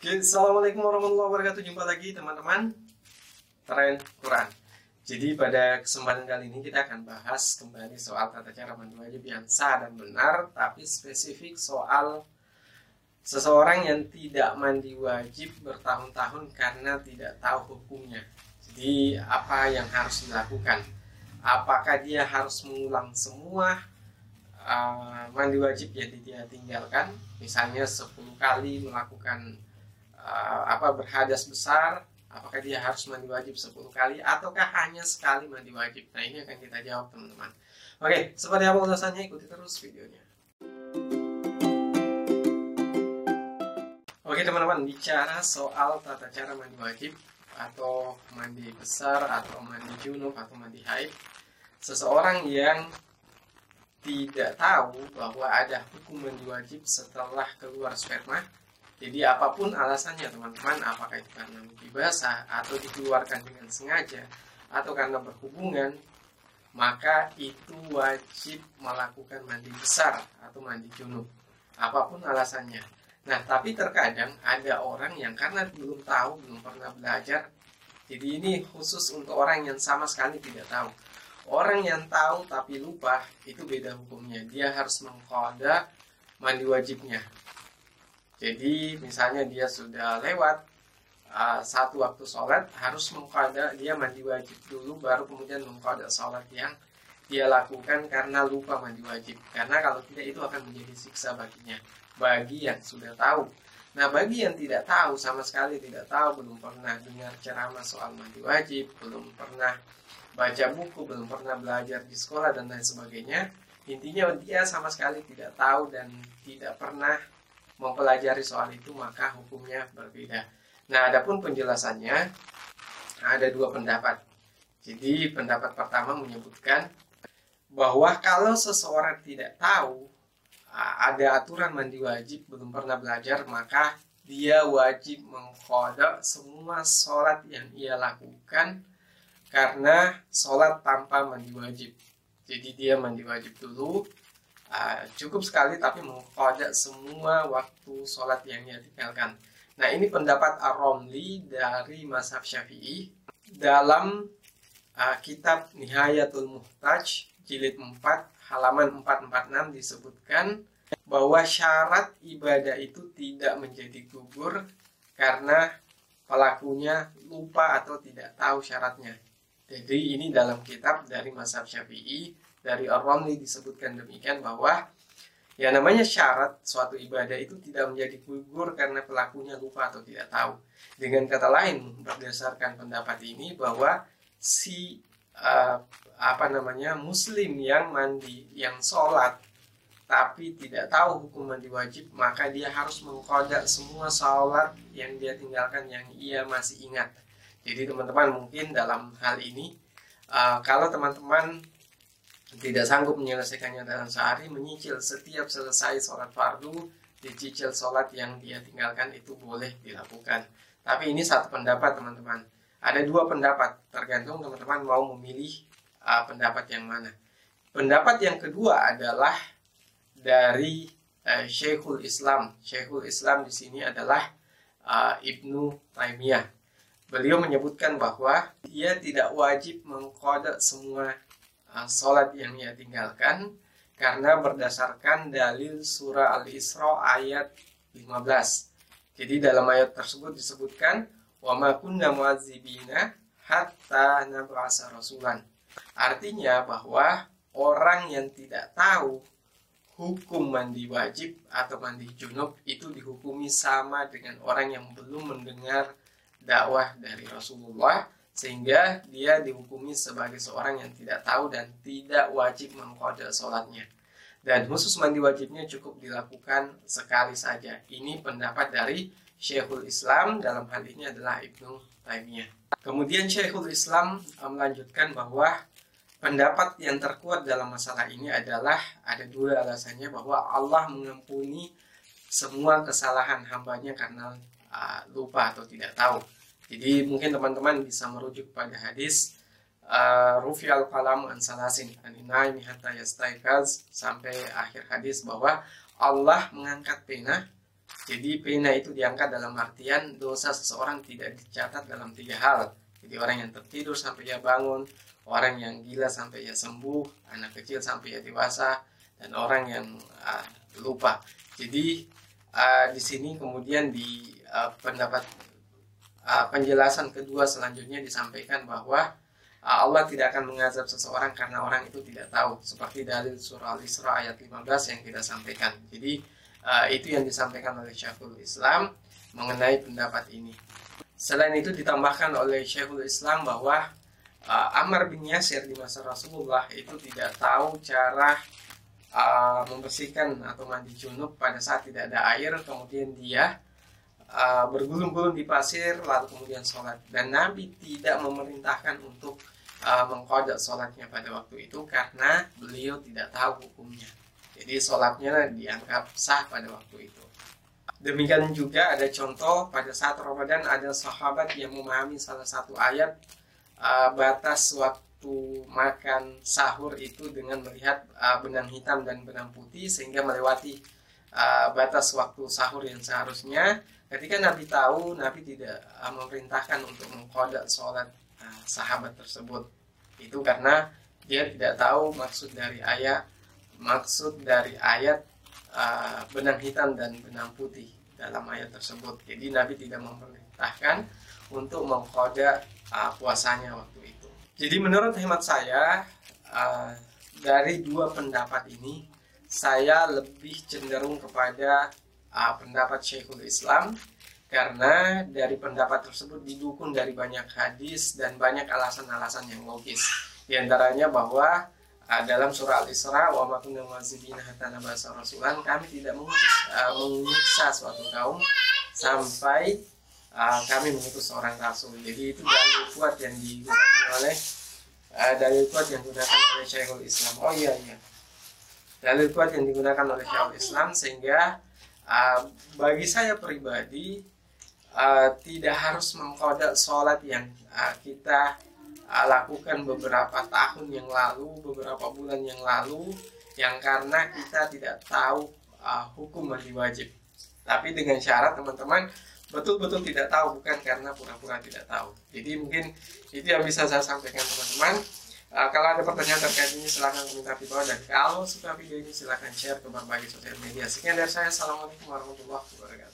Oke, Assalamualaikum warahmatullahi wabarakatuh. Jumpa lagi teman-teman Tren Quran. Jadi pada kesempatan kali ini kita akan bahas kembali soal tata cara mandi wajib yang sah dan benar, tapi spesifik soal seseorang yang tidak mandi wajib bertahun-tahun karena tidak tahu hukumnya. Jadi apa yang harus dilakukan? Apakah dia harus mengulang semua mandi wajib yang dia tinggalkan, misalnya 10 kali melakukan berhadas besar, apakah dia harus mandi wajib 10 kali ataukah hanya sekali mandi wajib? Nah, ini akan kita jawab teman-teman. Oke, seperti apa ulasannya, ikuti terus videonya. Oke teman-teman, bicara soal tata cara mandi wajib atau mandi besar atau mandi junub atau mandi haid, seseorang yang tidak tahu bahwa ada hukum mandi wajib setelah keluar sperma. Jadi apapun alasannya teman-teman, apakah itu karena mimpi basah atau dikeluarkan dengan sengaja atau karena berhubungan, maka itu wajib melakukan mandi besar atau mandi junub, apapun alasannya. Nah, tapi terkadang ada orang yang karena belum tahu, belum pernah belajar, jadi ini khusus untuk orang yang sama sekali tidak tahu. Orang yang tahu tapi lupa, itu beda hukumnya. Dia harus mengqada mandi wajibnya. Jadi misalnya dia sudah lewat satu waktu sholat, harus mengqada, dia mandi wajib dulu, baru kemudian mengqada sholat yang dia lakukan karena lupa mandi wajib. Karena kalau tidak, itu akan menjadi siksa baginya, bagi yang sudah tahu. Nah, bagi yang tidak tahu, sama sekali tidak tahu, belum pernah dengar ceramah soal mandi wajib, belum pernah baca buku, belum pernah belajar di sekolah dan lain sebagainya, intinya dia sama sekali tidak tahu dan tidak pernah mempelajari soal itu, maka hukumnya berbeda. Nah, adapun penjelasannya ada dua pendapat. Jadi pendapat pertama menyebutkan bahwa kalau seseorang tidak tahu ada aturan mandi wajib, belum pernah belajar, maka dia wajib mengqada semua sholat yang ia lakukan karena sholat tanpa mandi wajib. Jadi dia mandi wajib dulu, cukup sekali, tapi mengqada semua waktu sholat yang dia tinggalkan. Nah, ini pendapat Ar-Romli dari mazhab Syafi'i. Dalam kitab Nihayatul Muhtaj jilid 4 halaman 446 disebutkan bahwa syarat ibadah itu tidak menjadi gugur karena pelakunya lupa atau tidak tahu syaratnya. Jadi ini dalam kitab dari mazhab Syafi'i, dari Ar-Romli disebutkan demikian, bahwa yang namanya syarat suatu ibadah itu tidak menjadi gugur karena pelakunya lupa atau tidak tahu. Dengan kata lain, berdasarkan pendapat ini, bahwa si muslim yang mandi, yang sholat tapi tidak tahu hukum mandi wajib, maka dia harus mengqada semua sholat yang dia tinggalkan yang ia masih ingat. Jadi teman-teman, mungkin dalam hal ini kalau teman-teman tidak sanggup menyelesaikannya dalam sehari, menyicil setiap selesai sholat fardu, dicicil sholat yang dia tinggalkan, itu boleh dilakukan. Tapi ini satu pendapat teman-teman. Ada dua pendapat, tergantung teman-teman mau memilih pendapat yang mana. Pendapat yang kedua adalah dari Syekhul Islam. Syekhul Islam di sini adalah Ibnu Taimiyah. Beliau menyebutkan bahwa dia tidak wajib mengqada semua sholat yang ia tinggalkan karena berdasarkan dalil surah Al-Isra ayat 15. Jadi dalam ayat tersebut disebutkan wa ma kunna mu'adzibina hatta nab'atsa rasulan. Artinya bahwa orang yang tidak tahu hukum mandi wajib atau mandi junub itu dihukumi sama dengan orang yang belum mendengar dakwah dari Rasulullah, sehingga dia dihukumi sebagai seorang yang tidak tahu dan tidak wajib mengqada sholatnya. Dan khusus mandi wajibnya cukup dilakukan sekali saja. Ini pendapat dari Syekhul Islam, dalam hal ini adalah Ibnu Taimiyah. Kemudian Syekhul Islam melanjutkan bahwa pendapat yang terkuat dalam masalah ini adalah ada dua alasannya, bahwa Allah mengampuni semua kesalahan hambanya karena lupa atau tidak tahu. Jadi mungkin teman-teman bisa merujuk pada hadis Rufi'al qalam an salasin aninaimi hatta yastaikaz, sampai akhir hadis, bahwa Allah mengangkat pena Jadi pena itu diangkat dalam artian dosa seseorang tidak dicatat dalam 3 hal. Jadi orang yang tertidur sampai ia bangun, orang yang gila sampai ia sembuh, anak kecil sampai ia dewasa, dan orang yang lupa. Jadi di sini kemudian di pendapat penjelasan kedua selanjutnya disampaikan bahwa Allah tidak akan mengazab seseorang karena orang itu tidak tahu, seperti dalil surah Al-Isra ayat 15 yang kita sampaikan. Jadi itu yang disampaikan oleh Syekhul Islam mengenai pendapat ini. Selain itu ditambahkan oleh Syekhul Islam bahwa Ammar bin Yasir di masa Rasulullah itu tidak tahu cara membersihkan atau mandi junub pada saat tidak ada air, kemudian dia bergulung-gulung di pasir lalu kemudian sholat, dan Nabi tidak memerintahkan untuk mengqadha sholatnya pada waktu itu karena beliau tidak tahu hukumnya. Jadi sholatnya dianggap sah pada waktu itu. Demikian juga ada contoh pada saat Ramadan ada sahabat yang memahami salah satu ayat batas waktu makan sahur itu dengan melihat benang hitam dan benang putih sehingga melewati batas waktu sahur yang seharusnya. Ketika Nabi tahu, Nabi tidak memerintahkan untuk mengqadha sholat sahabat tersebut. Itu karena dia tidak tahu maksud dari ayat benang hitam dan benang putih dalam ayat tersebut. Jadi Nabi tidak memerintahkan untuk mengqadha puasanya waktu itu. Jadi menurut hemat saya dari dua pendapat ini, saya lebih cenderung kepada pendapat Syekhul Islam karena dari pendapat tersebut didukung dari banyak hadis dan banyak alasan-alasan yang logis. Di antaranya bahwa dalam surah Al-Isra, wa ma kunna mu'adzibina hatta nab'atsa rasulan, kami tidak menyiksa suatu kaum sampai kami mengutus seorang rasul. Jadi itu dalil kuat yang digunakan oleh Syekhul Islam. Oh iya. Dalil kuat yang digunakan oleh Syekhul Islam sehingga bagi saya pribadi tidak harus mengqadha sholat yang kita lakukan beberapa tahun yang lalu, beberapa bulan yang lalu, yang karena kita tidak tahu hukum mandi wajib. Tapi dengan syarat teman-teman betul-betul tidak tahu, bukan karena pura-pura tidak tahu. Jadi mungkin itu yang bisa saya sampaikan teman-teman. Kalau ada pertanyaan terkait ini silahkan komentar di bawah, dan kalau suka video ini silahkan share ke berbagai sosial media. Sekian dari saya, assalamualaikum warahmatullahi wabarakatuh.